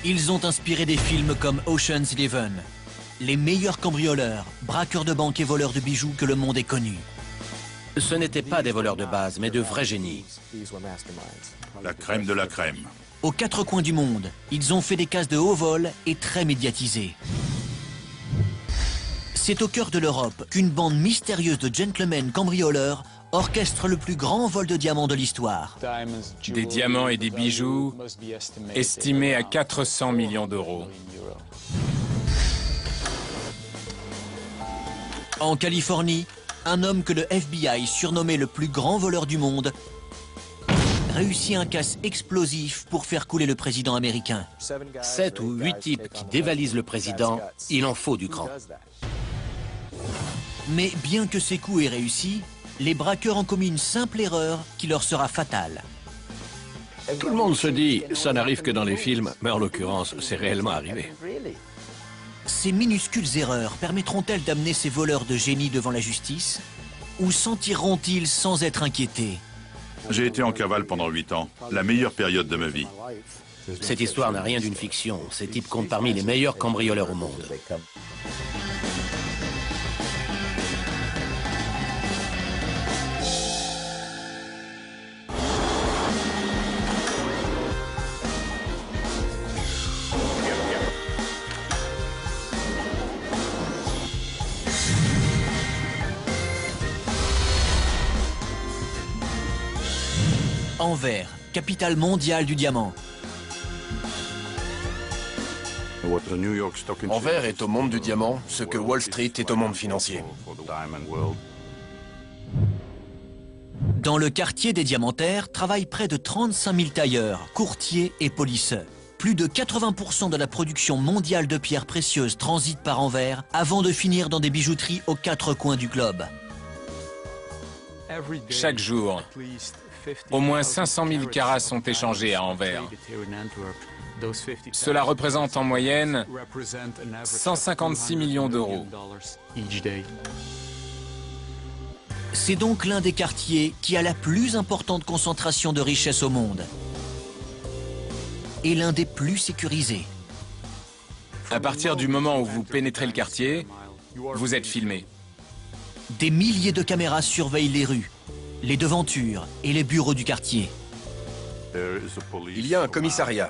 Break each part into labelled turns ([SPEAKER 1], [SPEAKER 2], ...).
[SPEAKER 1] Ils ont inspiré des films comme Ocean's 11. Les meilleurs cambrioleurs, braqueurs de banques et voleurs de bijoux que le monde ait connus.
[SPEAKER 2] Ce n'étaient pas des voleurs de base, mais de vrais génies.
[SPEAKER 3] La crème de la crème.
[SPEAKER 1] Aux quatre coins du monde, ils ont fait des cases de haut vol et très médiatisées. C'est au cœur de l'Europe qu'une bande mystérieuse de gentlemen cambrioleurs orchestre le plus grand vol de diamants de l'histoire.
[SPEAKER 4] Des diamants et des bijoux estimés à 400 millions d'euros.
[SPEAKER 1] En Californie, un homme que le FBI surnommait le plus grand voleur du monde réussit un casse explosif pour faire couler le président américain.
[SPEAKER 2] 7 ou 8 types qui dévalisent le président, il en faut du cran.
[SPEAKER 1] Mais bien que ces coups aient réussi, les braqueurs ont commis une simple erreur qui leur sera fatale.
[SPEAKER 5] Tout le monde se dit, ça n'arrive que dans les films, mais en l'occurrence, c'est réellement arrivé.
[SPEAKER 1] Ces minuscules erreurs permettront-elles d'amener ces voleurs de génie devant la justice? Ou s'en tireront-ils sans être inquiétés?
[SPEAKER 3] J'ai été en cavale pendant 8 ans, la meilleure période de ma vie.
[SPEAKER 2] Cette histoire n'a rien d'une fiction. Ces types comptent parmi les meilleurs cambrioleurs au monde.
[SPEAKER 1] Anvers, capitale mondiale du diamant.
[SPEAKER 6] Anvers est au monde du diamant, ce que Wall Street est au monde financier.
[SPEAKER 1] Dans le quartier des diamantaires travaillent près de 35 000 tailleurs, courtiers et polisseurs. Plus de 80% de la production mondiale de pierres précieuses transite par Anvers avant de finir dans des bijouteries aux quatre coins du globe.
[SPEAKER 4] Chaque jour, au moins 500 000 carats sont échangés à Anvers. Cela représente en moyenne 156 millions d'euros.
[SPEAKER 1] C'est donc l'un des quartiers qui a la plus importante concentration de richesse au monde. Et l'un des plus sécurisés.
[SPEAKER 4] À partir du moment où vous pénétrez le quartier, vous êtes filmé.
[SPEAKER 1] Des milliers de caméras surveillent les rues, les devantures et les bureaux du quartier.
[SPEAKER 6] Il y a un commissariat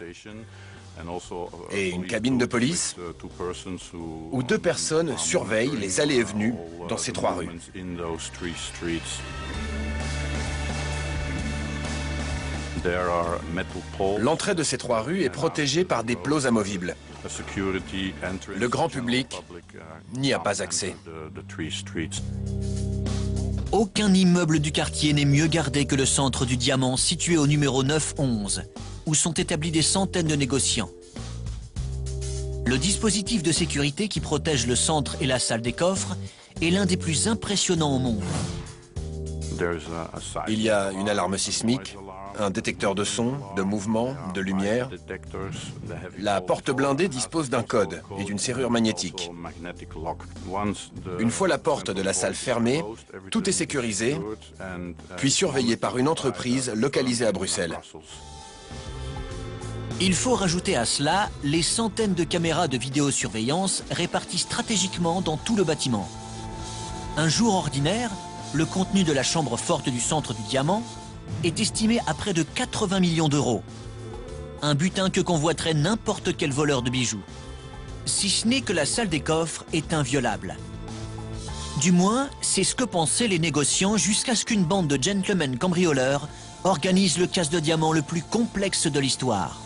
[SPEAKER 6] et une cabine de police où 2 personnes surveillent les allées et venues dans ces 3 rues. L'entrée de ces 3 rues est protégée par des plots amovibles. Le grand public n'y a pas accès.
[SPEAKER 1] Aucun immeuble du quartier n'est mieux gardé que le centre du diamant situé au numéro 911, où sont établis des centaines de négociants. Le dispositif de sécurité qui protège le centre et la salle des coffres est l'un des plus impressionnants au monde.
[SPEAKER 6] Il y a une alarme sismique, un détecteur de son, de mouvement, de lumière. La porte blindée dispose d'un code et d'une serrure magnétique. Une fois la porte de la salle fermée, tout est sécurisé, puis surveillé par une entreprise localisée à Bruxelles.
[SPEAKER 1] Il faut rajouter à cela les centaines de caméras de vidéosurveillance réparties stratégiquement dans tout le bâtiment. Un jour ordinaire, le contenu de la chambre forte du centre du diamant est estimé à près de 80 millions d'euros. Un butin que convoiterait n'importe quel voleur de bijoux. Si ce n'est que la salle des coffres est inviolable. Du moins, c'est ce que pensaient les négociants jusqu'à ce qu'une bande de gentlemen cambrioleurs organise le casse de diamants le plus complexe de l'histoire.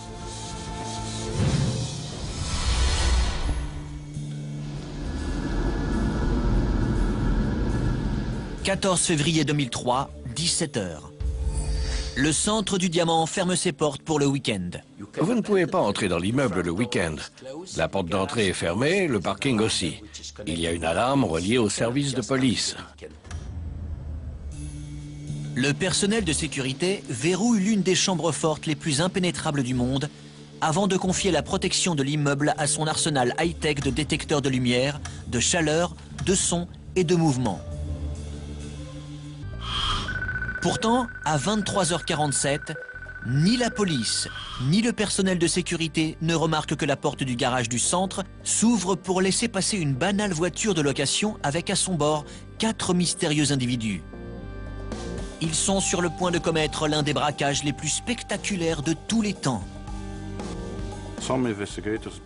[SPEAKER 1] « 14 février 2003, 17 h. Le centre du diamant ferme ses portes pour le week-end.
[SPEAKER 5] Vous ne pouvez pas entrer dans l'immeuble le week-end. La porte d'entrée est fermée, le parking aussi. Il y a une alarme reliée au service de police.
[SPEAKER 1] Le personnel de sécurité verrouille l'une des chambres fortes les plus impénétrables du monde avant de confier la protection de l'immeuble à son arsenal high-tech de détecteurs de lumière, de chaleur, de son et de mouvement. Pourtant, à 23 h 47, Ni la police, ni le personnel de sécurité ne remarquent que la porte du garage du centre s'ouvre pour laisser passer une banale voiture de location avec à son bord 4 mystérieux individus. Ils sont sur le point de commettre l'un des braquages les plus spectaculaires de tous les temps.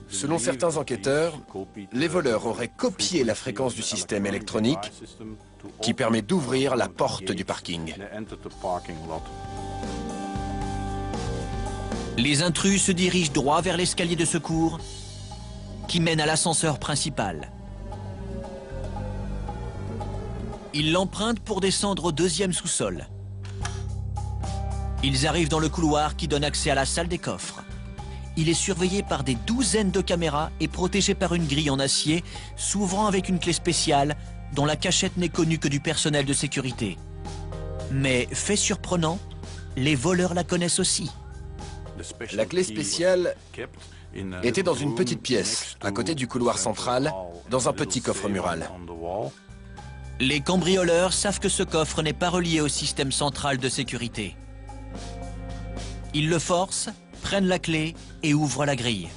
[SPEAKER 6] Selon certains enquêteurs, les voleurs auraient copié la fréquence du système électronique qui permet d'ouvrir la porte du parking.
[SPEAKER 1] Les intrus se dirigent droit vers l'escalier de secours qui mène à l'ascenseur principal. Ils l'empruntent pour descendre au 2e sous-sol. Ils arrivent dans le couloir qui donne accès à la salle des coffres. Il est surveillé par des douzaines de caméras et protégé par une grille en acier s'ouvrant avec une clé spéciale dont la cachette n'est connue que du personnel de sécurité. Mais, fait surprenant, les voleurs la connaissent aussi.
[SPEAKER 6] La clé spéciale était dans une petite pièce, à côté du couloir central, dans un petit coffre mural.
[SPEAKER 1] Les cambrioleurs savent que ce coffre n'est pas relié au système central de sécurité. Ils le forcent, prennent la clé et ouvrent la grille.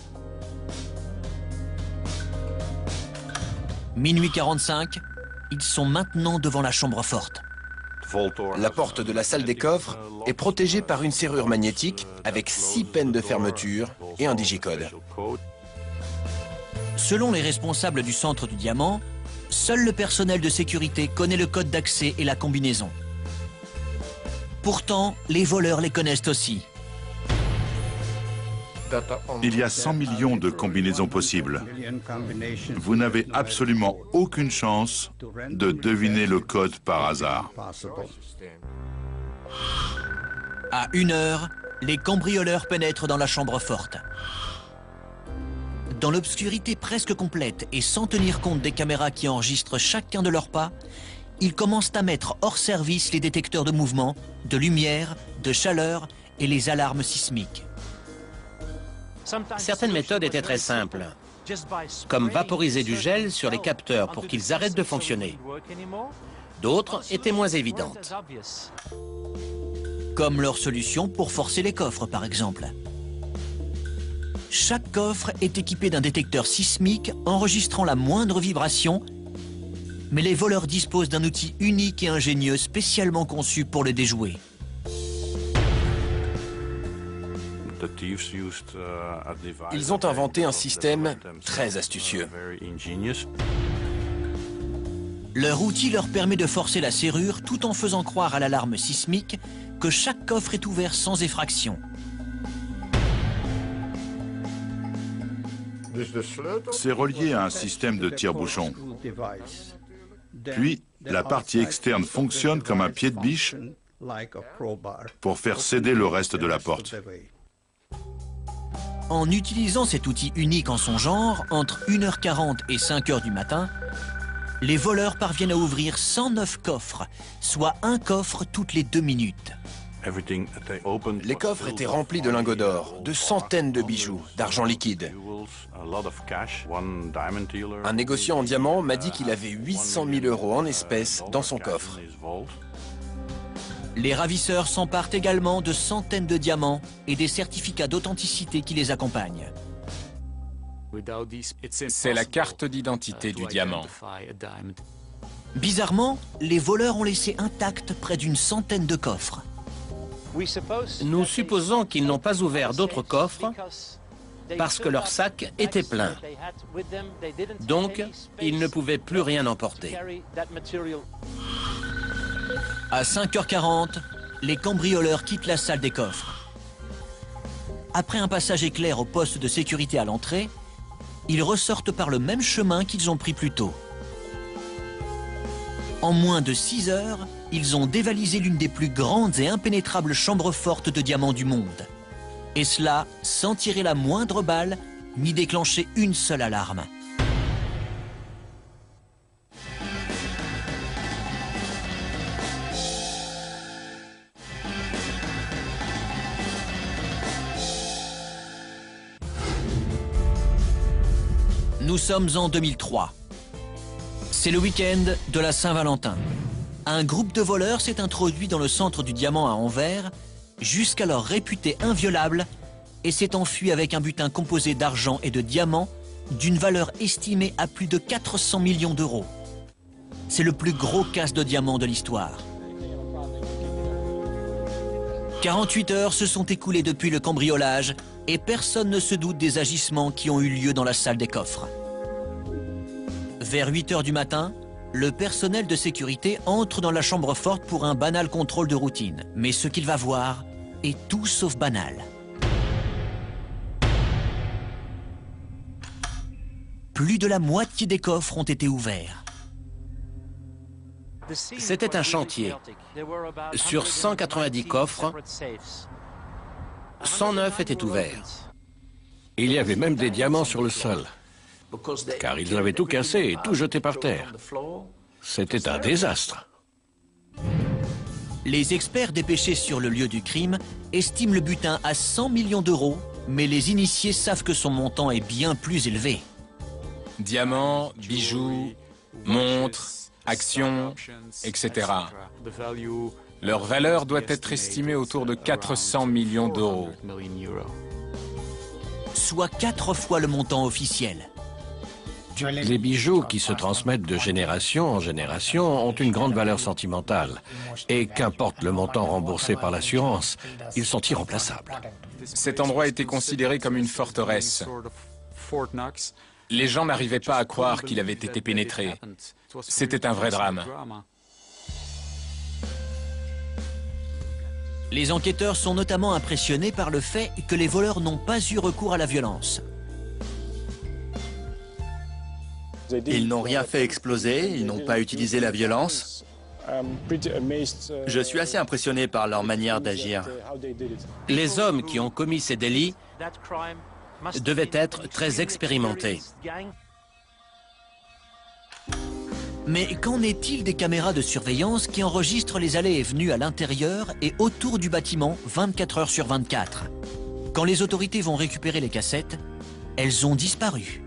[SPEAKER 1] Minuit 45, ils sont maintenant devant la chambre forte.
[SPEAKER 6] La porte de la salle des coffres est protégée par une serrure magnétique avec 6 peines de fermeture et un digicode.
[SPEAKER 1] Selon les responsables du centre du diamant, seul le personnel de sécurité connaît le code d'accès et la combinaison. Pourtant, les voleurs les connaissent aussi.
[SPEAKER 3] Il y a 100 millions de combinaisons possibles. Vous n'avez absolument aucune chance de deviner le code par hasard.
[SPEAKER 1] À 1 heure, les cambrioleurs pénètrent dans la chambre forte. Dans l'obscurité presque complète et sans tenir compte des caméras qui enregistrent chacun de leurs pas, ils commencent à mettre hors service les détecteurs de mouvement, de lumière, de chaleur et les alarmes sismiques.
[SPEAKER 2] Certaines méthodes étaient très simples, comme vaporiser du gel sur les capteurs pour qu'ils arrêtent de fonctionner. D'autres étaient moins évidentes.
[SPEAKER 1] Comme leur solution pour forcer les coffres, par exemple. Chaque coffre est équipé d'un détecteur sismique enregistrant la moindre vibration, mais les voleurs disposent d'un outil unique et ingénieux spécialement conçu pour le déjouer.
[SPEAKER 6] Ils ont inventé un système très astucieux.
[SPEAKER 1] Leur outil leur permet de forcer la serrure tout en faisant croire à l'alarme sismique que chaque coffre est ouvert sans effraction.
[SPEAKER 3] C'est relié à un système de tire-bouchon. Puis, la partie externe fonctionne comme un pied de biche pour faire céder le reste de la porte.
[SPEAKER 1] En utilisant cet outil unique en son genre, entre 1h40 et 5h du matin, les voleurs parviennent à ouvrir 109 coffres, soit un coffre toutes les 2 minutes.
[SPEAKER 6] Les coffres étaient remplis de lingots d'or, de centaines de bijoux, d'argent liquide. Un négociant en diamants m'a dit qu'il avait 800 000 € en espèces dans son coffre.
[SPEAKER 1] Les ravisseurs s'emparent également de centaines de diamants et des certificats d'authenticité qui les accompagnent.
[SPEAKER 4] C'est la carte d'identité du diamant.
[SPEAKER 1] Bizarrement, les voleurs ont laissé intacts près d'une centaine de coffres.
[SPEAKER 2] Nous supposons qu'ils n'ont pas ouvert d'autres coffres parce que leur sac était plein. Donc, ils ne pouvaient plus rien emporter.
[SPEAKER 1] À 5h40, les cambrioleurs quittent la salle des coffres. Après un passage éclair au poste de sécurité à l'entrée, ils ressortent par le même chemin qu'ils ont pris plus tôt. En moins de 6 heures, ils ont dévalisé l'une des plus grandes et impénétrables chambres fortes de diamants du monde. Et cela sans tirer la moindre balle, ni déclencher une seule alarme. Nous sommes en 2003. C'est le week-end de la Saint-Valentin. Un groupe de voleurs s'est introduit dans le centre du diamant à Anvers jusqu'alors réputé inviolable, et s'est enfui avec un butin composé d'argent et de diamants d'une valeur estimée à plus de 400 millions d'euros. C'est le plus gros casse de diamants de l'histoire. 48 heures se sont écoulées depuis le cambriolage et personne ne se doute des agissements qui ont eu lieu dans la salle des coffres. Vers 8 heures du matin, le personnel de sécurité entre dans la chambre forte pour un banal contrôle de routine. Mais ce qu'il va voir est tout sauf banal. Plus de la moitié des coffres ont été ouverts.
[SPEAKER 2] C'était un chantier. Sur 190 coffres, 109 étaient ouverts.
[SPEAKER 5] Il y avait même des diamants sur le sol, car ils avaient tout cassé et tout jeté par terre. C'était un désastre.
[SPEAKER 1] Les experts dépêchés sur le lieu du crime estiment le butin à 100 millions d'euros, mais les initiés savent que son montant est bien plus élevé.
[SPEAKER 4] Diamants, bijoux, montres, actions, etc. Leur valeur doit être estimée autour de 400 millions d'euros.
[SPEAKER 1] Soit 4 fois le montant officiel.
[SPEAKER 5] Les bijoux qui se transmettent de génération en génération ont une grande valeur sentimentale. Et qu'importe le montant remboursé par l'assurance, ils sont irremplaçables.
[SPEAKER 4] Cet endroit était considéré comme une forteresse. Les gens n'arrivaient pas à croire qu'il avait été pénétré. C'était un vrai drame.
[SPEAKER 1] Les enquêteurs sont notamment impressionnés par le fait que les voleurs n'ont pas eu recours à la violence.
[SPEAKER 7] Ils n'ont rien fait exploser, ils n'ont pas utilisé la violence. Je suis assez impressionné par leur manière d'agir.
[SPEAKER 2] Les hommes qui ont commis ces délits devaient être très expérimentés.
[SPEAKER 1] Mais qu'en est-il des caméras de surveillance qui enregistrent les allées et venues à l'intérieur et autour du bâtiment 24 heures sur 24? Quand les autorités vont récupérer les cassettes, elles ont disparu.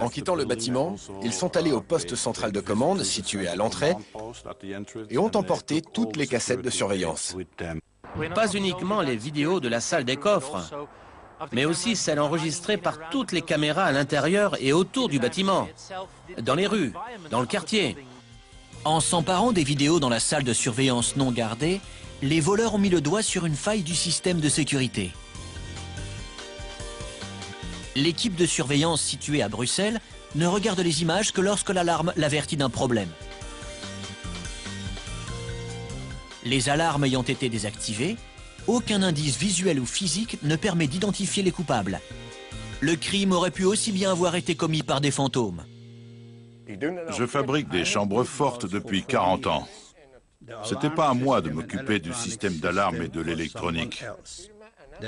[SPEAKER 6] En quittant le bâtiment, ils sont allés au poste central de commande situé à l'entrée et ont emporté toutes les cassettes de surveillance.
[SPEAKER 2] Pas uniquement les vidéos de la salle des coffres, mais aussi celles enregistrées par toutes les caméras à l'intérieur et autour du bâtiment, dans les rues, dans le quartier.
[SPEAKER 1] En s'emparant des vidéos dans la salle de surveillance non gardée, les voleurs ont mis le doigt sur une faille du système de sécurité. L'équipe de surveillance située à Bruxelles ne regarde les images que lorsque l'alarme l'avertit d'un problème. Les alarmes ayant été désactivées, aucun indice visuel ou physique ne permet d'identifier les coupables. Le crime aurait pu aussi bien avoir été commis par des fantômes.
[SPEAKER 3] Je fabrique des chambres fortes depuis 40 ans. C'était pas à moi de m'occuper du système d'alarme et de l'électronique.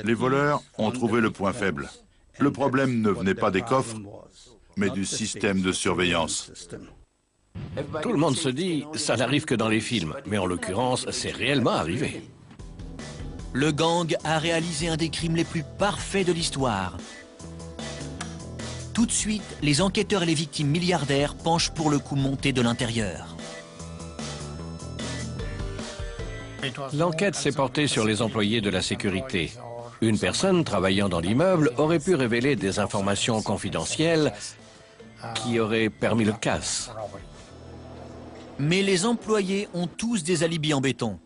[SPEAKER 3] Les voleurs ont trouvé le point faible. Le problème ne venait pas des coffres, mais du système de surveillance.
[SPEAKER 5] Tout le monde se dit, ça n'arrive que dans les films, mais en l'occurrence, c'est réellement arrivé.
[SPEAKER 1] Le gang a réalisé un des crimes les plus parfaits de l'histoire. Tout de suite, les enquêteurs et les victimes milliardaires penchent pour le coup monté de l'intérieur.
[SPEAKER 5] L'enquête s'est portée sur les employés de la sécurité. Une personne travaillant dans l'immeuble aurait pu révéler des informations confidentielles qui auraient permis le casse.
[SPEAKER 1] Mais les employés ont tous des alibis en béton.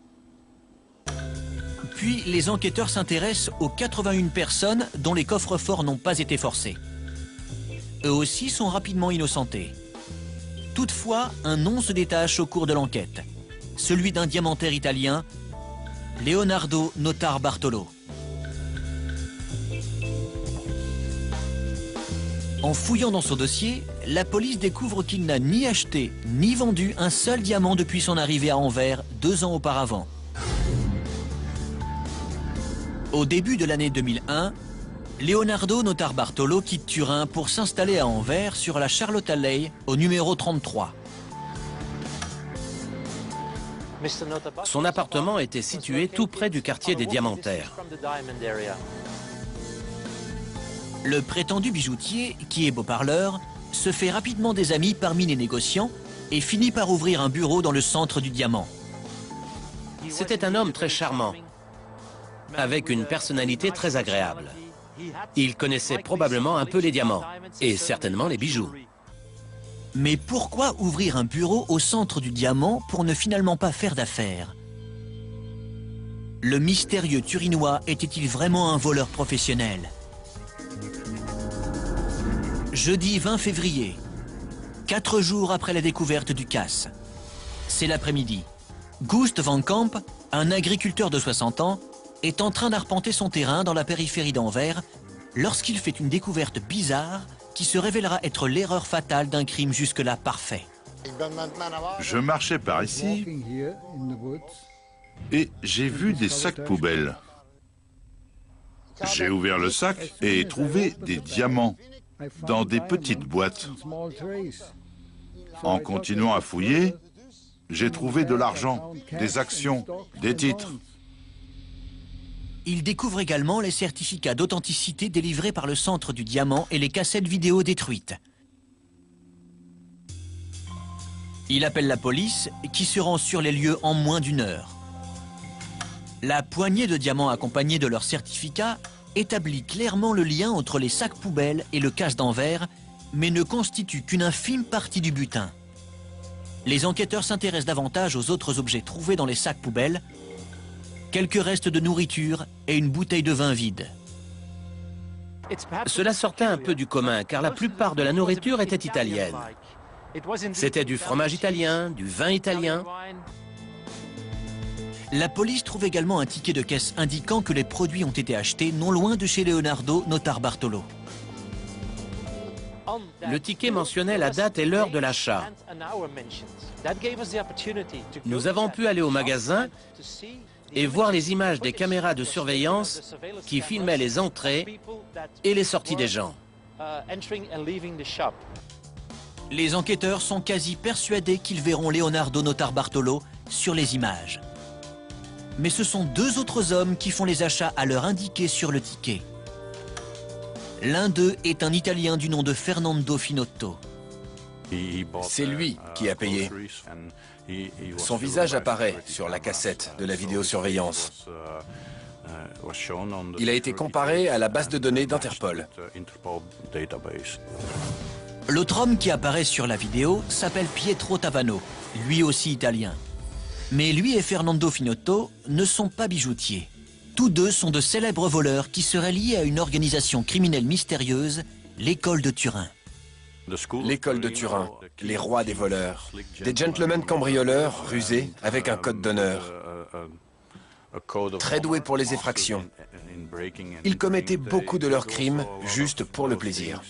[SPEAKER 1] Puis, les enquêteurs s'intéressent aux 81 personnes dont les coffres-forts n'ont pas été forcés. Eux aussi sont rapidement innocentés. Toutefois, un nom se détache au cours de l'enquête. Celui d'un diamantaire italien, Leonardo Notarbartolo. En fouillant dans son dossier, la police découvre qu'il n'a ni acheté ni vendu un seul diamant depuis son arrivée à Anvers 2 ans auparavant. Au début de l'année 2001, Leonardo Notarbartolo quitte Turin pour s'installer à Anvers sur la Charlotte Alley au numéro 33.
[SPEAKER 2] Son appartement était situé tout près du quartier des Diamantaires.
[SPEAKER 1] Le prétendu bijoutier, qui est beau parleur, se fait rapidement des amis parmi les négociants et finit par ouvrir un bureau dans le centre du diamant.
[SPEAKER 2] C'était un homme très charmant. avec une personnalité très agréable. Il connaissait probablement un peu les diamants, et certainement les bijoux.
[SPEAKER 1] Mais pourquoi ouvrir un bureau au centre du diamant pour ne finalement pas faire d'affaires? Le mystérieux Turinois était-il vraiment un voleur professionnel? Jeudi 20 février, 4 jours après la découverte du casse. C'est l'après-midi. Gust van Camp, un agriculteur de 60 ans, est en train d'arpenter son terrain dans la périphérie d'Anvers lorsqu'il fait une découverte bizarre qui se révélera être l'erreur fatale d'un crime jusque-là parfait.
[SPEAKER 3] Je marchais par ici et j'ai vu des sacs poubelles. J'ai ouvert le sac et trouvé des diamants dans des petites boîtes. En continuant à fouiller, j'ai trouvé de l'argent, des actions, des titres.
[SPEAKER 1] Il découvre également les certificats d'authenticité délivrés par le centre du diamant et les cassettes vidéo détruites. Il appelle la police qui se rend sur les lieux en moins d'1 heure. La poignée de diamants accompagnée de leurs certificats établit clairement le lien entre les sacs poubelles et le casse d'Anvers, mais ne constitue qu'une infime partie du butin. Les enquêteurs s'intéressent davantage aux autres objets trouvés dans les sacs poubelles, quelques restes de nourriture et une bouteille de vin vide.
[SPEAKER 2] Cela sortait un peu du commun, car la plupart de la nourriture était italienne. C'était du fromage italien, du vin italien.
[SPEAKER 1] La police trouve également un ticket de caisse indiquant que les produits ont été achetés non loin de chez Leonardo Notarbartolo.
[SPEAKER 2] Le ticket mentionnait la date et l'heure de l'achat. Nous avons pu aller au magasin et voir les images des caméras de surveillance qui filmaient les entrées et les sorties des gens.
[SPEAKER 1] Les enquêteurs sont quasi persuadés qu'ils verront Leonardo Notarbartolo sur les images. Mais ce sont 2 autres hommes qui font les achats à l'heure indiquée sur le ticket. L'un d'eux est un Italien du nom de Fernando Finotto.
[SPEAKER 6] C'est lui qui a payé. Son visage apparaît sur la cassette de la vidéosurveillance. Il a été comparé à la base de données d'Interpol.
[SPEAKER 1] L'autre homme qui apparaît sur la vidéo s'appelle Pietro Tavano, lui aussi italien. Mais lui et Fernando Finotto ne sont pas bijoutiers. Tous deux sont de célèbres voleurs qui seraient liés à une organisation criminelle mystérieuse, l'école de Turin.
[SPEAKER 6] L'école de Turin, les rois des voleurs. Des gentlemen cambrioleurs rusés avec un code d'honneur. Très doués pour les effractions. Ils commettaient beaucoup de leurs crimes juste pour le plaisir.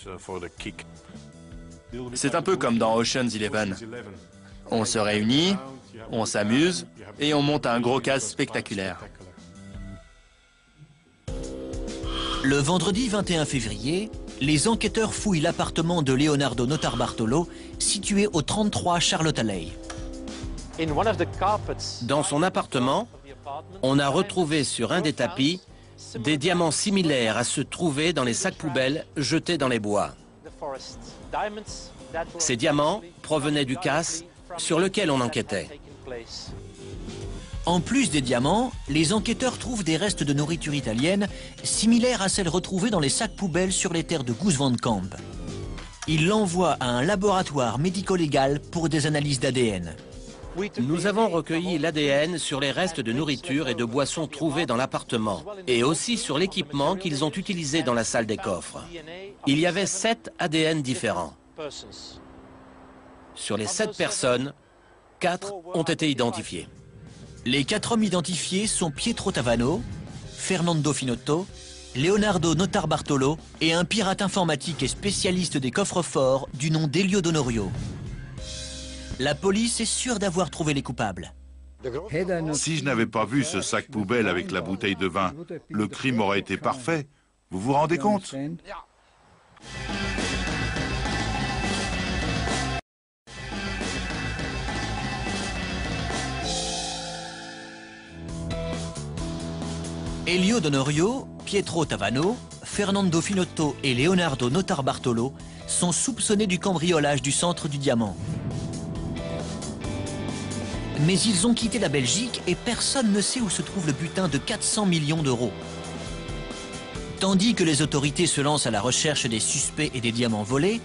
[SPEAKER 7] C'est un peu comme dans Ocean's 11. On se réunit, on s'amuse et on monte un gros casse spectaculaire.
[SPEAKER 1] Le vendredi 21 février, les enquêteurs fouillent l'appartement de Leonardo Notarbartolo, situé au 33 Charlotte Alley.
[SPEAKER 2] Dans son appartement, on a retrouvé sur un des tapis des diamants similaires à ceux trouvés dans les sacs poubelles jetés dans les bois. Ces diamants provenaient du casse sur lequel on enquêtait.
[SPEAKER 1] En plus des diamants, les enquêteurs trouvent des restes de nourriture italienne similaires à celles retrouvées dans les sacs poubelles sur les terres de Gust van Camp. Ils l'envoient à un laboratoire médico-légal pour des analyses d'ADN.
[SPEAKER 2] Nous avons recueilli l'ADN sur les restes de nourriture et de boissons trouvés dans l'appartement et aussi sur l'équipement qu'ils ont utilisé dans la salle des coffres. Il y avait 7 ADN différents. Sur les 7 personnes, 4 ont été identifiés.
[SPEAKER 1] Les 4 hommes identifiés sont Pietro Tavano, Fernando Finotto, Leonardo Notarbartolo et un pirate informatique et spécialiste des coffres-forts du nom d'Elio Donorio. La police est sûre d'avoir trouvé les coupables.
[SPEAKER 3] Si je n'avais pas vu ce sac poubelle avec la bouteille de vin, le crime aurait été parfait. Vous vous rendez compte ?
[SPEAKER 1] Elio Donorio, Pietro Tavano, Fernando Finotto et Leonardo Notarbartolo sont soupçonnés du cambriolage du centre du diamant. Mais ils ont quitté la Belgique et personne ne sait où se trouve le butin de 400 millions d'euros. Tandis que les autorités se lancent à la recherche des suspects et des diamants volés,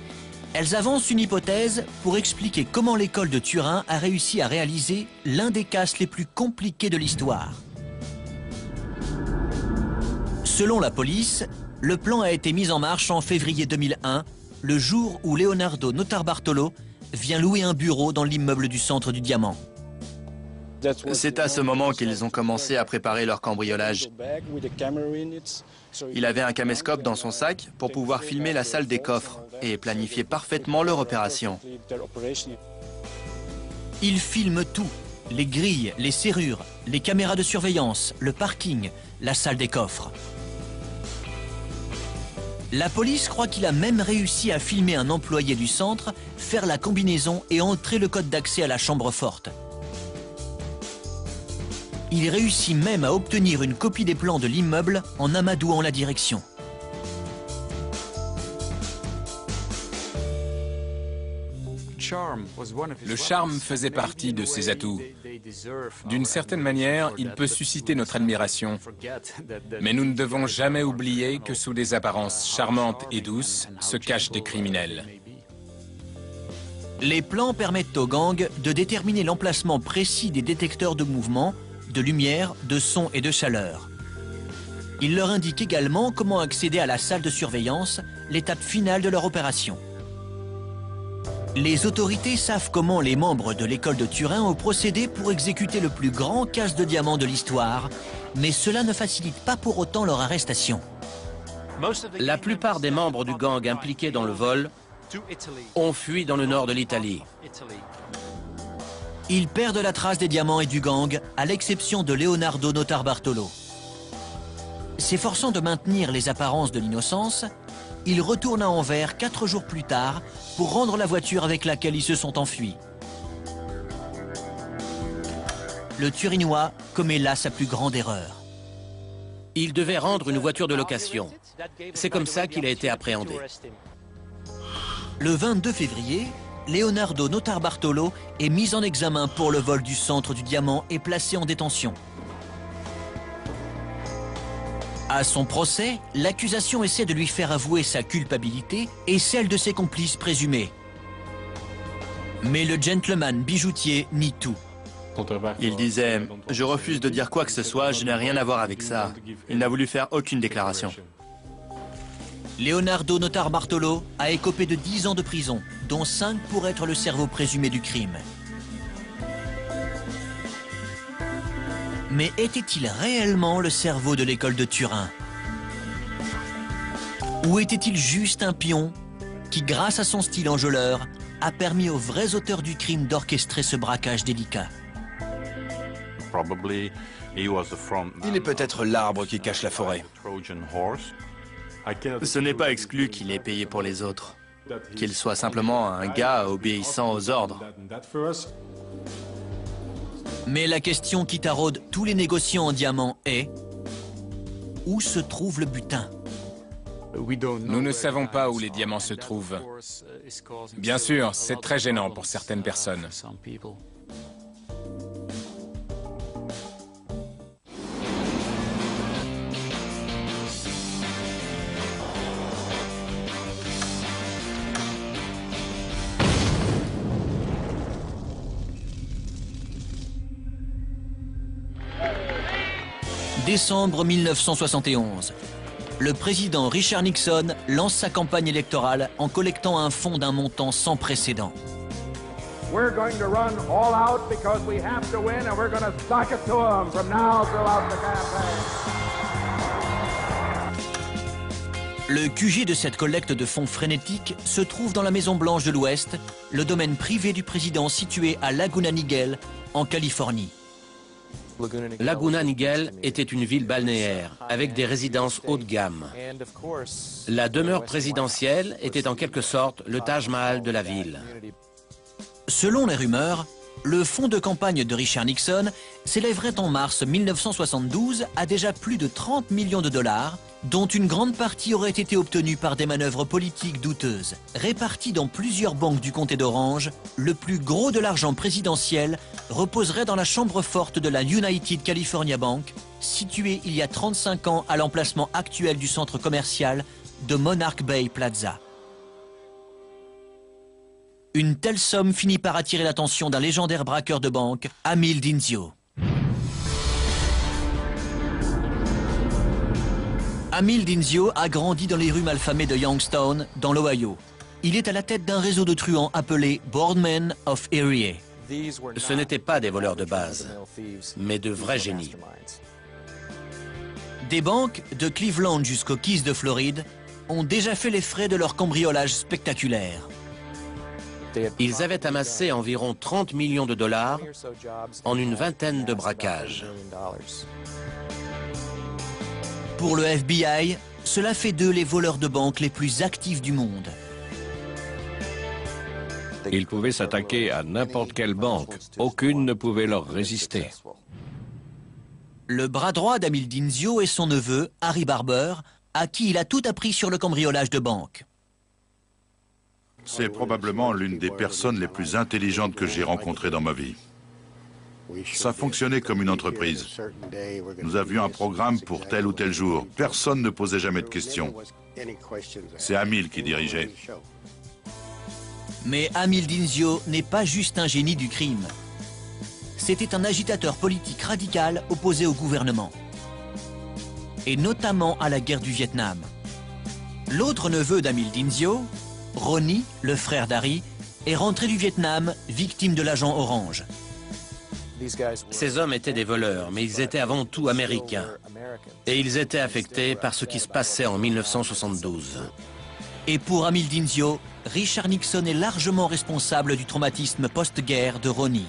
[SPEAKER 1] elles avancent une hypothèse pour expliquer comment l'école de Turin a réussi à réaliser l'un des casses les plus compliqués de l'histoire. Selon la police, le plan a été mis en marche en février 2001, le jour où Leonardo Notarbartolo vient louer un bureau dans l'immeuble du centre du diamant.
[SPEAKER 7] C'est à ce moment qu'ils ont commencé à préparer leur cambriolage. Il avait un caméscope dans son sac pour pouvoir filmer la salle des coffres et planifier parfaitement leur opération.
[SPEAKER 1] Ils filment tout, les grilles, les serrures, les caméras de surveillance, le parking, la salle des coffres. La police croit qu'il a même réussi à filmer un employé du centre, faire la combinaison et entrer le code d'accès à la chambre forte. Il réussit même à obtenir une copie des plans de l'immeuble en amadouant la direction.
[SPEAKER 4] Le charme faisait partie de ses atouts. D'une certaine manière, il peut susciter notre admiration. Mais nous ne devons jamais oublier que sous des apparences charmantes et douces se cachent des criminels.
[SPEAKER 1] Les plans permettent aux gangs de déterminer l'emplacement précis des détecteurs de mouvement, de lumière, de son et de chaleur. Ils leur indiquent également comment accéder à la salle de surveillance, l'étape finale de leur opération. Les autorités savent comment les membres de l'école de Turin ont procédé pour exécuter le plus grand casse de diamants de l'histoire, mais cela ne facilite pas pour autant leur arrestation.
[SPEAKER 2] La plupart des membres du gang impliqués dans le vol ont fui dans le nord de l'Italie.
[SPEAKER 1] Ils perdent la trace des diamants et du gang, à l'exception de Leonardo Notarbartolo. S'efforçant de maintenir les apparences de l'innocence, il retourne à Anvers 4 jours plus tard pour rendre la voiture avec laquelle ils se sont enfuis. Le Turinois commet là sa plus grande erreur.
[SPEAKER 2] Il devait rendre une voiture de location. C'est comme ça qu'il a été appréhendé.
[SPEAKER 1] Le 22 février, Leonardo Notarbartolo est mis en examen pour le vol du centre du diamant et placé en détention. À son procès, l'accusation essaie de lui faire avouer sa culpabilité et celle de ses complices présumés. Mais le gentleman bijoutier nie tout.
[SPEAKER 7] Il disait « Je refuse de dire quoi que ce soit, je n'ai rien à voir avec ça ». Il n'a voulu faire aucune déclaration.
[SPEAKER 1] Leonardo Notarbartolo a écopé de 10 ans de prison, dont 5 pour être le cerveau présumé du crime. Mais était-il réellement le cerveau de l'école de Turin? Ou était-il juste un pion qui, grâce à son style enjôleur, a permis aux vrais auteurs du crime d'orchestrer ce braquage délicat?
[SPEAKER 6] Il est peut-être l'arbre qui cache la forêt.
[SPEAKER 7] Ce n'est pas exclu qu'il ait payé pour les autres, qu'il soit simplement un gars obéissant aux ordres.
[SPEAKER 1] Mais la question qui taraude tous les négociants en diamants est: où se trouve le butin?
[SPEAKER 4] Nous ne savons pas où les diamants se trouvent. Bien sûr, c'est très gênant pour certaines personnes.
[SPEAKER 1] Décembre 1971. Le président Richard Nixon lance sa campagne électorale en collectant un fonds d'un montant sans précédent.
[SPEAKER 8] We're going to run all out because we have to win and we're going to sock it to them from now throughout the campaign.
[SPEAKER 1] Le QG de cette collecte de fonds frénétique se trouve dans la Maison-Blanche de l'Ouest, le domaine privé du président situé à Laguna Niguel, en Californie.
[SPEAKER 2] Laguna Niguel était une ville balnéaire, avec des résidences haut de gamme. La demeure présidentielle était en quelque sorte le Taj Mahal de la ville.
[SPEAKER 1] Selon les rumeurs, Le fonds de campagne de Richard Nixon s'élèverait en mars 1972 à déjà plus de 30 millions de dollars, dont une grande partie aurait été obtenue par des manœuvres politiques douteuses. Réparties dans plusieurs banques du comté d'Orange, le plus gros de l'argent présidentiel reposerait dans la chambre forte de la United California Bank, située il y a 35 ans à l'emplacement actuel du centre commercial de Monarch Bay Plaza. Une telle somme finit par attirer l'attention d'un légendaire braqueur de banque, Amil Dinzio. Amil Dinzio a grandi dans les rues malfamées de Youngstown, dans l'Ohio. Il est à la tête d'un réseau de truands appelé Boardmen of Erie.
[SPEAKER 2] Ce n'étaient pas des voleurs de base, mais de vrais génies.
[SPEAKER 1] Des banques, de Cleveland jusqu'aux Keys de Floride, ont déjà fait les frais de leur cambriolage spectaculaire.
[SPEAKER 2] Ils avaient amassé environ 30 millions de dollars en une vingtaine de braquages.
[SPEAKER 1] Pour le FBI, cela fait d'eux les voleurs de banque les plus actifs du monde.
[SPEAKER 5] Ils pouvaient s'attaquer à n'importe quelle banque. Aucune ne pouvait leur résister.
[SPEAKER 1] Le bras droit d'Amil Dinzio est son neveu, Harry Barber, à qui il a tout appris sur le cambriolage de banque.
[SPEAKER 3] C'est probablement l'une des personnes les plus intelligentes que j'ai rencontrées dans ma vie. Ça fonctionnait comme une entreprise. Nous avions un programme pour tel ou tel jour. Personne ne posait jamais de questions. C'est Amil qui dirigeait.
[SPEAKER 1] Mais Amil Dinzio n'est pas juste un génie du crime. C'était un agitateur politique radical opposé au gouvernement. Et notamment à la guerre du Vietnam. L'autre neveu d'Amil Dinzio, Ronnie, le frère d'Harry, est rentré du Vietnam, victime de l'agent Orange.
[SPEAKER 2] Ces hommes étaient des voleurs, mais ils étaient avant tout américains. Et ils étaient affectés par ce qui se passait en 1972.
[SPEAKER 1] Et pour Amil Dinzio, Richard Nixon est largement responsable du traumatisme post-guerre de Ronnie.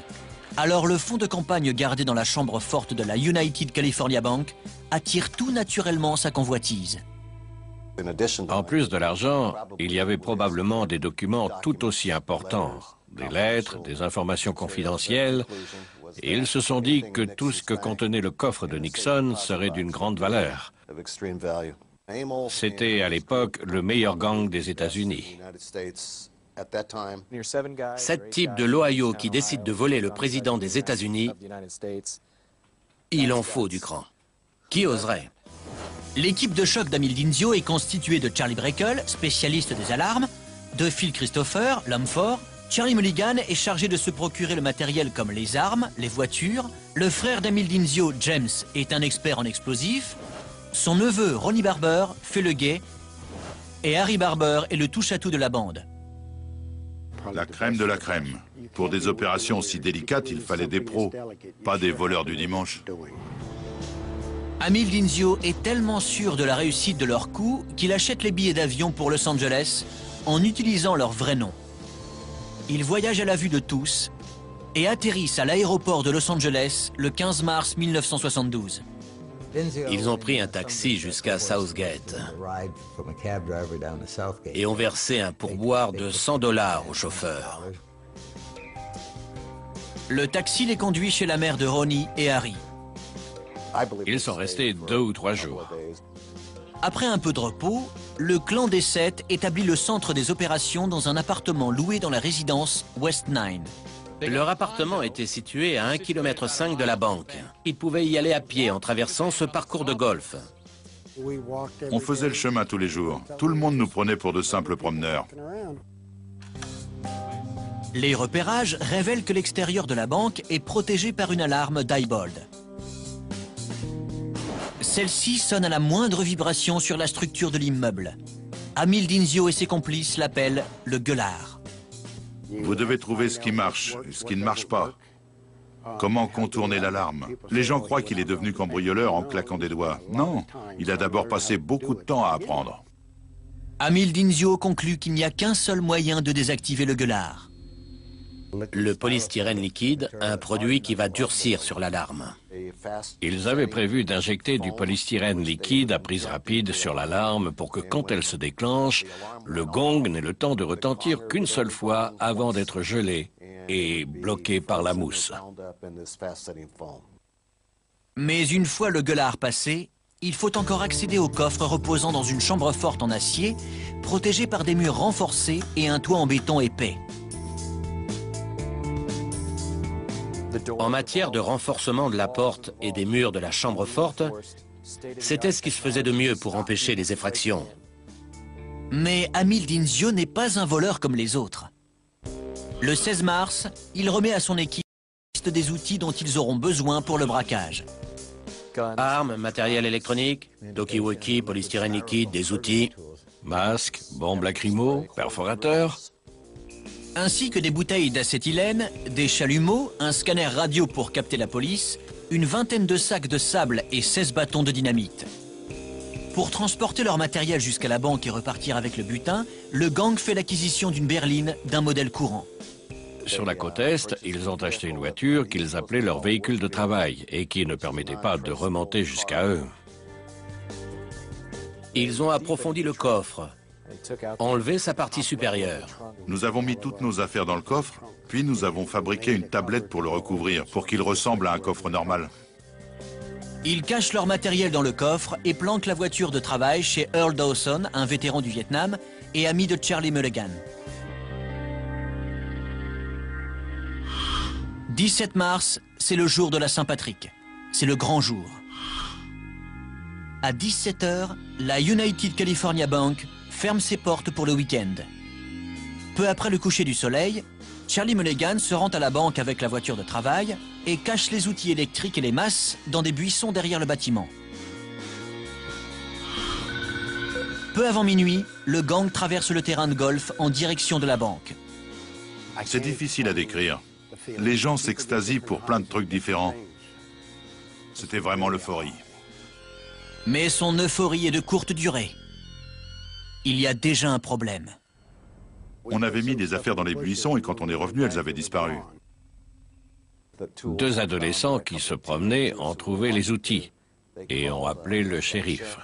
[SPEAKER 1] Alors le fonds de campagne gardé dans la chambre forte de la United California Bank attire tout naturellement sa convoitise.
[SPEAKER 5] En plus de l'argent, il y avait probablement des documents tout aussi importants. Des lettres, des informations confidentielles. Et ils se sont dit que tout ce que contenait le coffre de Nixon serait d'une grande valeur. C'était à l'époque le meilleur gang des États-Unis.
[SPEAKER 2] 7 types de l'Ohio qui décident de voler le président des États-Unis, il en faut du cran. Qui oserait?
[SPEAKER 1] L'équipe de choc d'Amil Dinzio est constituée de Charlie Breckle, spécialiste des alarmes, de Phil Christopher, l'homme fort. Charlie Mulligan est chargé de se procurer le matériel comme les armes, les voitures. Le frère d'Amil Dinzio, James, est un expert en explosifs. Son neveu, Ronnie Barber, fait le guet. Et Harry Barber est le touche-à-tout de la bande.
[SPEAKER 3] La crème de la crème. Pour des opérations aussi délicates, il fallait des pros, pas des voleurs du dimanche.
[SPEAKER 1] Amil Dinzio est tellement sûr de la réussite de leur coup qu'il achète les billets d'avion pour Los Angeles en utilisant leur vrai nom. Ils voyagent à la vue de tous et atterrissent à l'aéroport de Los Angeles le 15 mars 1972.
[SPEAKER 2] Ils ont pris un taxi jusqu'à Southgate et ont versé un pourboire de 100 $ au chauffeur.
[SPEAKER 1] Le taxi les conduit chez la mère de Ronnie et Harry.
[SPEAKER 5] Ils sont restés 2 ou 3 jours.
[SPEAKER 1] Après un peu de repos, le clan des 7 établit le centre des opérations dans un appartement loué dans la résidence West 9.
[SPEAKER 2] Leur appartement était situé à 1,5 km de la banque. Ils pouvaient y aller à pied en traversant ce parcours de golf.
[SPEAKER 3] On faisait le chemin tous les jours. Tout le monde nous prenait pour de simples promeneurs.
[SPEAKER 1] Les repérages révèlent que l'extérieur de la banque est protégé par une alarme Diebold. Celle-ci sonne à la moindre vibration sur la structure de l'immeuble. Amil Dinzio et ses complices l'appellent le gueulard.
[SPEAKER 3] Vous devez trouver ce qui marche et ce qui ne marche pas. Comment contourner l'alarme? Les gens croient qu'il est devenu cambrioleur en claquant des doigts. Non, il a d'abord passé beaucoup de temps à apprendre.
[SPEAKER 1] Amil Dinzio conclut qu'il n'y a qu'un seul moyen de désactiver le gueulard.
[SPEAKER 2] Le polystyrène liquide, un produit qui va durcir sur l'alarme.
[SPEAKER 5] Ils avaient prévu d'injecter du polystyrène liquide à prise rapide sur l'alarme pour que quand elle se déclenche, le gong n'ait le temps de retentir qu'une seule fois avant d'être gelé et bloqué par la mousse.
[SPEAKER 1] Mais une fois le gueulard passé, il faut encore accéder au coffre reposant dans une chambre forte en acier, protégé par des murs renforcés et un toit en béton épais.
[SPEAKER 2] En matière de renforcement de la porte et des murs de la chambre forte, c'était ce qui se faisait de mieux pour empêcher les effractions.
[SPEAKER 1] Mais Amil Dinzio n'est pas un voleur comme les autres. Le 16 mars, il remet à son équipe la liste des outils dont ils auront besoin pour le braquage.
[SPEAKER 2] Armes, matériel électronique, talkie-walkie, polystyrène liquide, des outils.
[SPEAKER 5] Masques, bombes lacrymo, perforateurs.
[SPEAKER 1] Ainsi que des bouteilles d'acétylène, des chalumeaux, un scanner radio pour capter la police, une vingtaine de sacs de sable et 16 bâtons de dynamite. Pour transporter leur matériel jusqu'à la banque et repartir avec le butin, le gang fait l'acquisition d'une berline d'un modèle courant.
[SPEAKER 5] Sur la côte Est, ils ont acheté une voiture qu'ils appelaient leur véhicule de travail et qui ne permettait pas de remonter jusqu'à eux.
[SPEAKER 2] Ils ont approfondi le coffre, enlevé sa partie supérieure.
[SPEAKER 3] Nous avons mis toutes nos affaires dans le coffre, puis nous avons fabriqué une tablette pour le recouvrir, pour qu'il ressemble à un coffre normal.
[SPEAKER 1] Ils cachent leur matériel dans le coffre et planquent la voiture de travail chez Earl Dawson, un vétéran du Vietnam et ami de Charlie Mulligan. 17 mars, c'est le jour de la Saint-Patrick. C'est le grand jour. À 17 h, la United California Bank ferme ses portes pour le week-end. Peu après le coucher du soleil, Charlie Mulligan se rend à la banque avec la voiture de travail et cache les outils électriques et les masses dans des buissons derrière le bâtiment. Peu avant minuit, le gang traverse le terrain de golf en direction de la banque.
[SPEAKER 3] C'est difficile à décrire. Les gens s'extasient pour plein de trucs différents. C'était vraiment l'euphorie.
[SPEAKER 1] Mais son euphorie est de courte durée. Il y a déjà un problème.
[SPEAKER 3] On avait mis des affaires dans les buissons et quand on est revenu, elles avaient disparu.
[SPEAKER 5] 2 adolescents qui se promenaient ont trouvé les outils et ont appelé le shérif.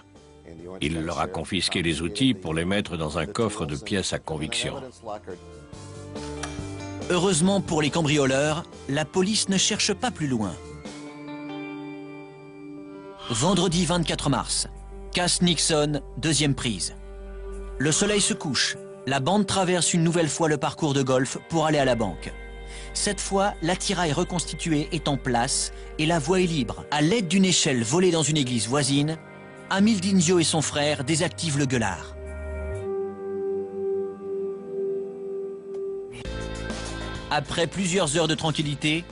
[SPEAKER 5] Il leur a confisqué les outils pour les mettre dans un coffre de pièces à conviction.
[SPEAKER 1] Heureusement pour les cambrioleurs, la police ne cherche pas plus loin. Vendredi 24 mars, Cass Nixon, 2e prise. Le soleil se couche. La bande traverse une nouvelle fois le parcours de golf pour aller à la banque. Cette fois, l'attirail reconstitué est en place et la voie est libre. À l'aide d'une échelle volée dans une église voisine, Amil Dinzio et son frère désactivent le gueulard. Après plusieurs heures de tranquillité,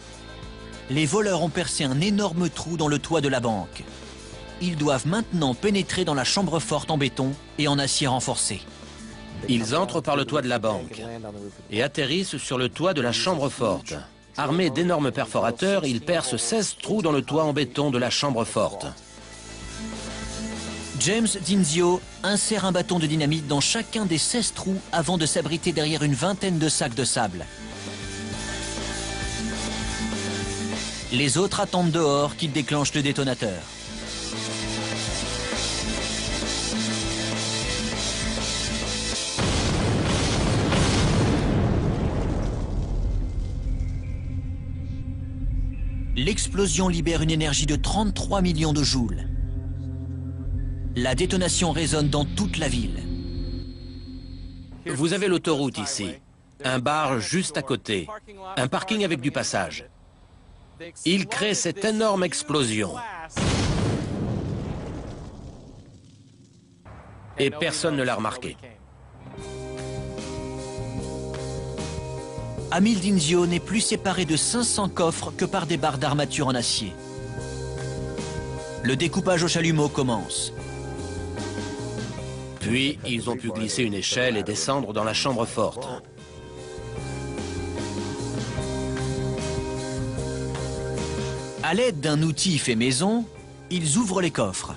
[SPEAKER 1] les voleurs ont percé un énorme trou dans le toit de la banque. Ils doivent maintenant pénétrer dans la chambre forte en béton et en acier renforcé.
[SPEAKER 2] Ils entrent par le toit de la banque et atterrissent sur le toit de la chambre forte. Armés d'énormes perforateurs, ils percent 16 trous dans le toit en béton de la chambre forte.
[SPEAKER 1] James Dinzio insère un bâton de dynamite dans chacun des 16 trous avant de s'abriter derrière une vingtaine de sacs de sable. Les autres attendent dehors qu'il déclenche le détonateur. L'explosion libère une énergie de 33 millions de joules. La détonation résonne dans toute la ville.
[SPEAKER 2] Vous avez l'autoroute ici, un bar juste à côté, un parking avec du passage. Il crée cette énorme explosion. Et personne ne l'a remarqué.
[SPEAKER 1] Amil Dinzio n'est plus séparé de 500 coffres que par des barres d'armature en acier. Le découpage au chalumeau commence.
[SPEAKER 2] Puis, ils ont pu glisser une échelle et descendre dans la chambre forte.
[SPEAKER 1] À l'aide d'un outil fait maison, ils ouvrent les coffres.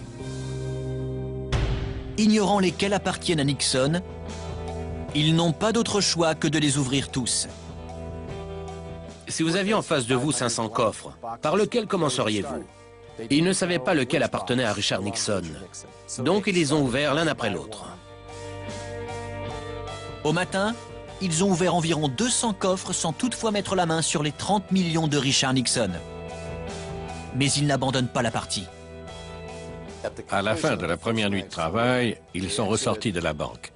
[SPEAKER 1] Ignorant lesquels appartiennent à Nixon, ils n'ont pas d'autre choix que de les ouvrir tous.
[SPEAKER 2] Si vous aviez en face de vous 500 coffres, par lequel commenceriez-vous? Ils ne savaient pas lequel appartenait à Richard Nixon. Donc ils les ont ouverts l'un après l'autre.
[SPEAKER 1] Au matin, ils ont ouvert environ 200 coffres sans toutefois mettre la main sur les 30 millions de Richard Nixon. Mais ils n'abandonnent pas la partie.
[SPEAKER 5] À la fin de la première nuit de travail, ils sont ressortis de la banque.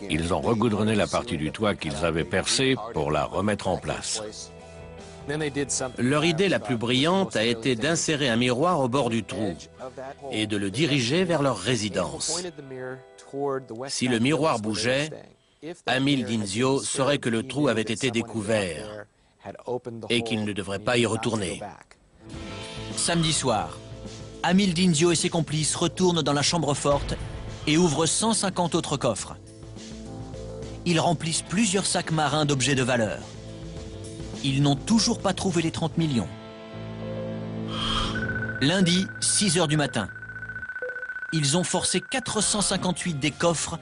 [SPEAKER 5] Ils ont regoudronné la partie du toit qu'ils avaient percée pour la remettre en place.
[SPEAKER 2] Leur idée la plus brillante a été d'insérer un miroir au bord du trou et de le diriger vers leur résidence. Si le miroir bougeait, Amil Dinzio saurait que le trou avait été découvert et qu'il ne devrait pas y retourner.
[SPEAKER 1] Samedi soir, Amil Dinzio et ses complices retournent dans la chambre forte et ouvrent 150 autres coffres. Ils remplissent plusieurs sacs marins d'objets de valeur. Ils n'ont toujours pas trouvé les 30 millions. Lundi, 6 heures du matin. Ils ont forcé 458 des coffres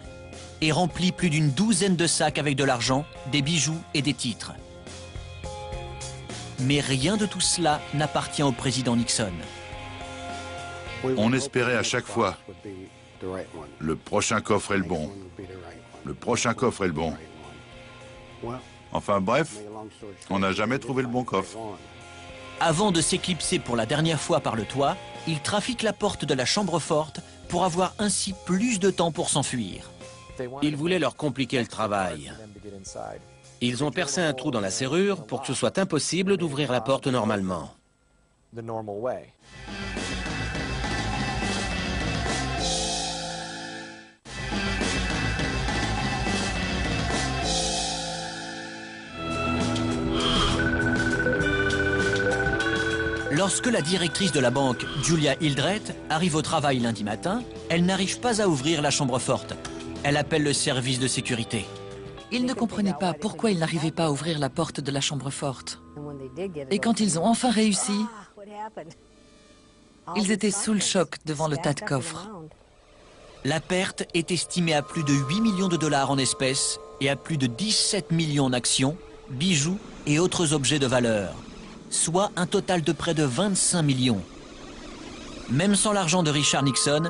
[SPEAKER 1] et rempli plus d'une douzaine de sacs avec de l'argent, des bijoux et des titres. Mais rien de tout cela n'appartient au président Nixon.
[SPEAKER 3] On espérait à chaque fois. Le prochain coffre est le bon. Le prochain coffre est le bon. Enfin bref, on n'a jamais trouvé le bon coffre.
[SPEAKER 1] Avant de s'éclipser pour la dernière fois par le toit, ils trafiquent la porte de la chambre forte pour avoir ainsi plus de temps pour s'enfuir.
[SPEAKER 2] Ils voulaient leur compliquer le travail. Ils ont percé un trou dans la serrure pour que ce soit impossible d'ouvrir la porte normalement.
[SPEAKER 1] Lorsque la directrice de la banque, Julia Hildreth, arrive au travail lundi matin, elle n'arrive pas à ouvrir la chambre forte. Elle appelle le service de sécurité.
[SPEAKER 9] Ils ne comprenaient pas pourquoi ils n'arrivaient pas à ouvrir la porte de la chambre forte. Et quand ils ont enfin réussi, ils étaient sous le choc devant le tas de coffres.
[SPEAKER 1] La perte est estimée à plus de 8 millions de dollars en espèces et à plus de 17 millions en actions, bijoux et autres objets de valeur, soit un total de près de 25 millions. Même sans l'argent de Richard Nixon,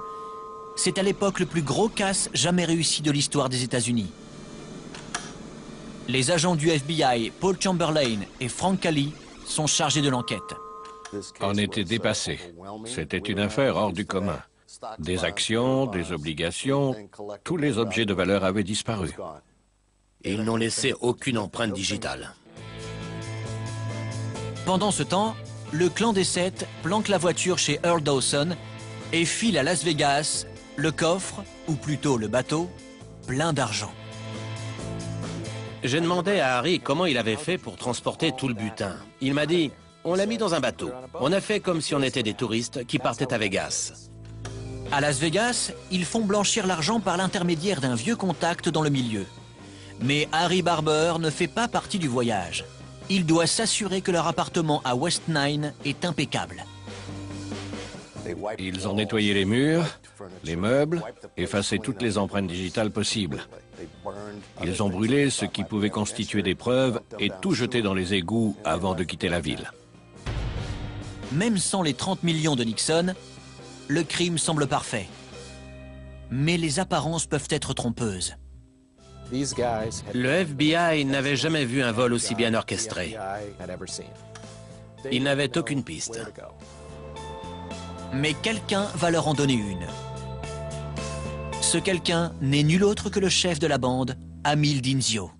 [SPEAKER 1] c'est à l'époque le plus gros casse jamais réussi de l'histoire des États-Unis. Les agents du FBI, Paul Chamberlain et Frank Cali, sont chargés de l'enquête.
[SPEAKER 5] On était dépassés. C'était une affaire hors du commun. Des actions, des obligations, tous les objets de valeur avaient disparu.
[SPEAKER 2] Et ils n'ont laissé aucune empreinte digitale.
[SPEAKER 1] Pendant ce temps, le clan des 7 planque la voiture chez Earl Dawson et file à Las Vegas le coffre, ou plutôt le bateau, plein d'argent.
[SPEAKER 2] J'ai demandé à Harry comment il avait fait pour transporter tout le butin. Il m'a dit, on l'a mis dans un bateau. On a fait comme si on était des touristes qui partaient à Vegas.
[SPEAKER 1] À Las Vegas, ils font blanchir l'argent par l'intermédiaire d'un vieux contact dans le milieu. Mais Harry Barber ne fait pas partie du voyage. Il doit s'assurer que leur appartement à West Nine est impeccable.
[SPEAKER 5] Ils ont nettoyé les murs, les meubles, effacé toutes les empreintes digitales possibles. Ils ont brûlé ce qui pouvait constituer des preuves et tout jeté dans les égouts avant de quitter la ville.
[SPEAKER 1] Même sans les 30 millions de Nixon, le crime semble parfait. Mais les apparences peuvent être trompeuses.
[SPEAKER 2] Le FBI n'avait jamais vu un vol aussi bien orchestré. Ils n'avaient aucune piste.
[SPEAKER 1] Mais quelqu'un va leur en donner une. Ce quelqu'un n'est nul autre que le chef de la bande, Amil Dinzio.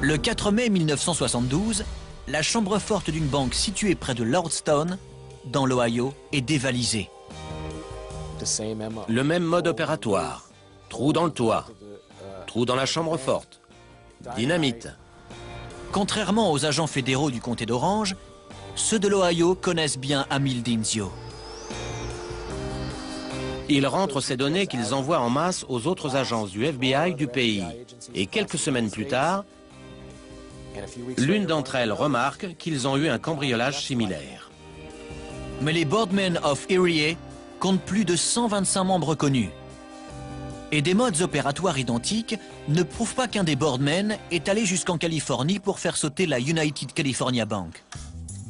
[SPEAKER 1] Le 4 mai 1972, la chambre forte d'une banque située près de Lordstown, dans l'Ohio, est dévalisée.
[SPEAKER 2] Le même mode opératoire. Trou dans le toit. Trou dans la chambre forte. Dynamite.
[SPEAKER 1] Contrairement aux agents fédéraux du comté d'Orange, ceux de l'Ohio connaissent bien Amil Dinzio.
[SPEAKER 2] Ils rentrent ces données qu'ils envoient en masse aux autres agences du FBI du pays. Et quelques semaines plus tard, l'une d'entre elles remarque qu'ils ont eu un cambriolage similaire.
[SPEAKER 1] Mais les Boardmen of Erie comptent plus de 125 membres connus. Et des modes opératoires identiques ne prouvent pas qu'un des boardmen est allé jusqu'en Californie pour faire sauter la United California Bank.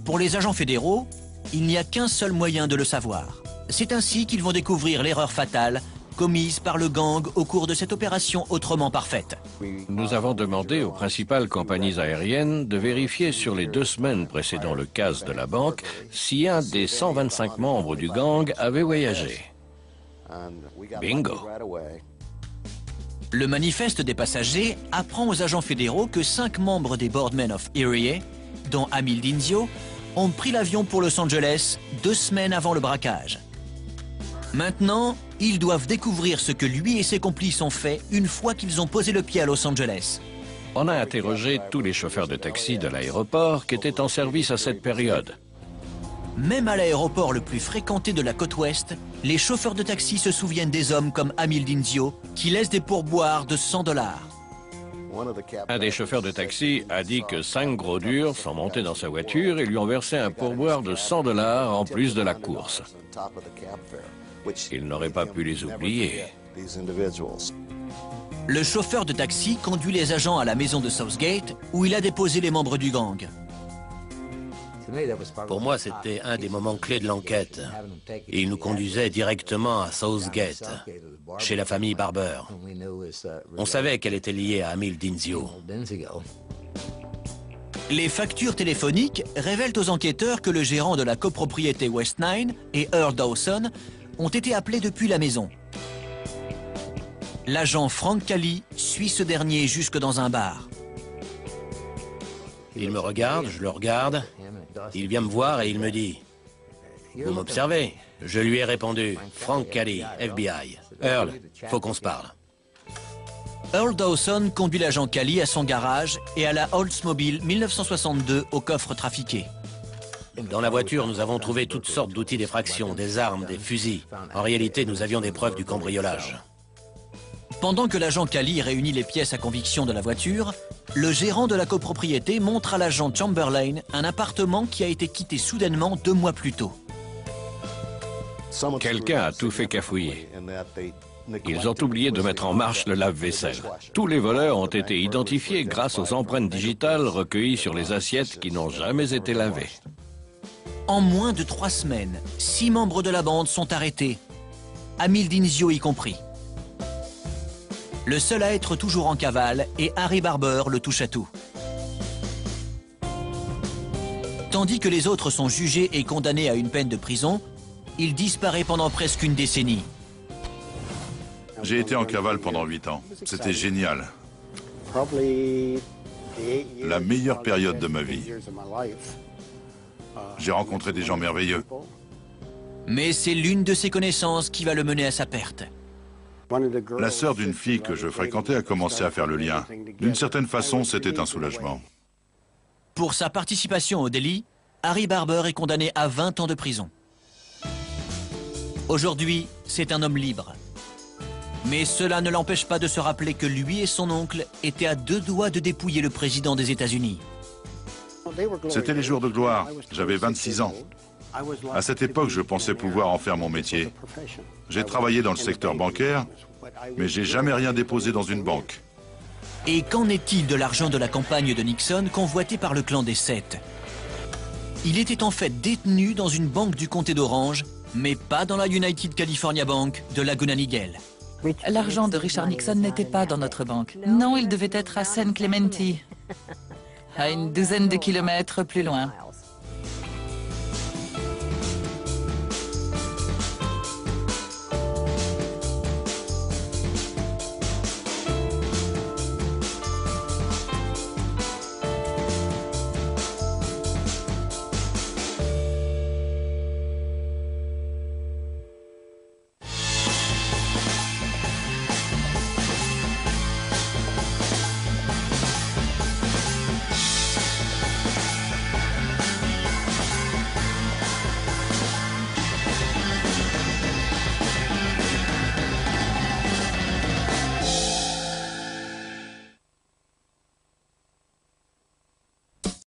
[SPEAKER 1] Pour les agents fédéraux, il n'y a qu'un seul moyen de le savoir. C'est ainsi qu'ils vont découvrir l'erreur fatale commise par le gang au cours de cette opération autrement parfaite.
[SPEAKER 5] Nous avons demandé aux principales compagnies aériennes de vérifier sur les 2 semaines précédant le casse de la banque si un des 125 membres du gang avait voyagé. Bingo!
[SPEAKER 1] Le manifeste des passagers apprend aux agents fédéraux que 5 membres des Boardmen of Erie, dont Amil Dinzio, ont pris l'avion pour Los Angeles 2 semaines avant le braquage. Maintenant, ils doivent découvrir ce que lui et ses complices ont fait une fois qu'ils ont posé le pied à Los Angeles.
[SPEAKER 5] On a interrogé tous les chauffeurs de taxi de l'aéroport qui étaient en service à cette période.
[SPEAKER 1] Même à l'aéroport le plus fréquenté de la côte ouest, les chauffeurs de taxi se souviennent des hommes comme Amil Dinzio qui laissent des pourboires de $100.
[SPEAKER 5] Un des chauffeurs de taxi a dit que 5 gros durs sont montés dans sa voiture et lui ont versé un pourboire de $100 en plus de la course. Il n'aurait pas pu les oublier.
[SPEAKER 1] Le chauffeur de taxi conduit les agents à la maison de Southgate où il a déposé les membres du gang.
[SPEAKER 2] Pour moi, c'était un des moments clés de l'enquête. Il nous conduisait directement à Southgate, chez la famille Barber. On savait qu'elle était liée à Amil Dinzio.
[SPEAKER 1] Les factures téléphoniques révèlent aux enquêteurs que le gérant de la copropriété West 9 et Earl Dawson ont été appelés depuis la maison. L'agent Frank Cali suit ce dernier jusque dans un bar.
[SPEAKER 2] Il me regarde, je le regarde. Il vient me voir et il me dit « Vous m'observez ?» Je lui ai répondu « Frank Cali, FBI. Earl, faut qu'on se parle. »
[SPEAKER 1] Earl Dawson conduit l'agent Cali à son garage et à la Oldsmobile 1962 au coffre trafiqué.
[SPEAKER 2] Dans la voiture, nous avons trouvé toutes sortes d'outils d'effraction, des armes, des fusils. En réalité, nous avions des preuves du cambriolage.
[SPEAKER 1] Pendant que l'agent Cali réunit les pièces à conviction de la voiture, le gérant de la copropriété montre à l'agent Chamberlain un appartement qui a été quitté soudainement 2 mois plus tôt.
[SPEAKER 5] Quelqu'un a tout fait cafouiller. Ils ont oublié de mettre en marche le lave-vaisselle. Tous les voleurs ont été identifiés grâce aux empreintes digitales recueillies sur les assiettes qui n'ont jamais été lavées.
[SPEAKER 1] En moins de 3 semaines, 6 membres de la bande sont arrêtés, Amil Dinzio y compris. Le seul à être toujours en cavale est Harry Barber, le touche-à-tout. Tandis que les autres sont jugés et condamnés à une peine de prison, il disparaît pendant presque une décennie.
[SPEAKER 3] J'ai été en cavale pendant 8 ans. C'était génial. La meilleure période de ma vie. J'ai rencontré des gens merveilleux.
[SPEAKER 1] Mais c'est l'une de ses connaissances qui va le mener à sa perte.
[SPEAKER 3] La sœur d'une fille que je fréquentais a commencé à faire le lien. D'une certaine façon, c'était un soulagement.
[SPEAKER 1] Pour sa participation au délit, Harry Barber est condamné à 20 ans de prison. Aujourd'hui, c'est un homme libre. Mais cela ne l'empêche pas de se rappeler que lui et son oncle étaient à 2 doigts de dépouiller le président des États-Unis.
[SPEAKER 3] C'était les jours de gloire. J'avais 26 ans. À cette époque, je pensais pouvoir en faire mon métier. J'ai travaillé dans le secteur bancaire, mais j'ai jamais rien déposé dans une banque.
[SPEAKER 1] Et qu'en est-il de l'argent de la campagne de Nixon convoité par le clan des 7? Il était en fait détenu dans une banque du comté d'Orange, mais pas dans la United California Bank de Laguna Niguel.
[SPEAKER 9] L'argent de Richard Nixon n'était pas dans notre banque. Non, il devait être à San Clemente, à une douzaine de kilomètres plus loin.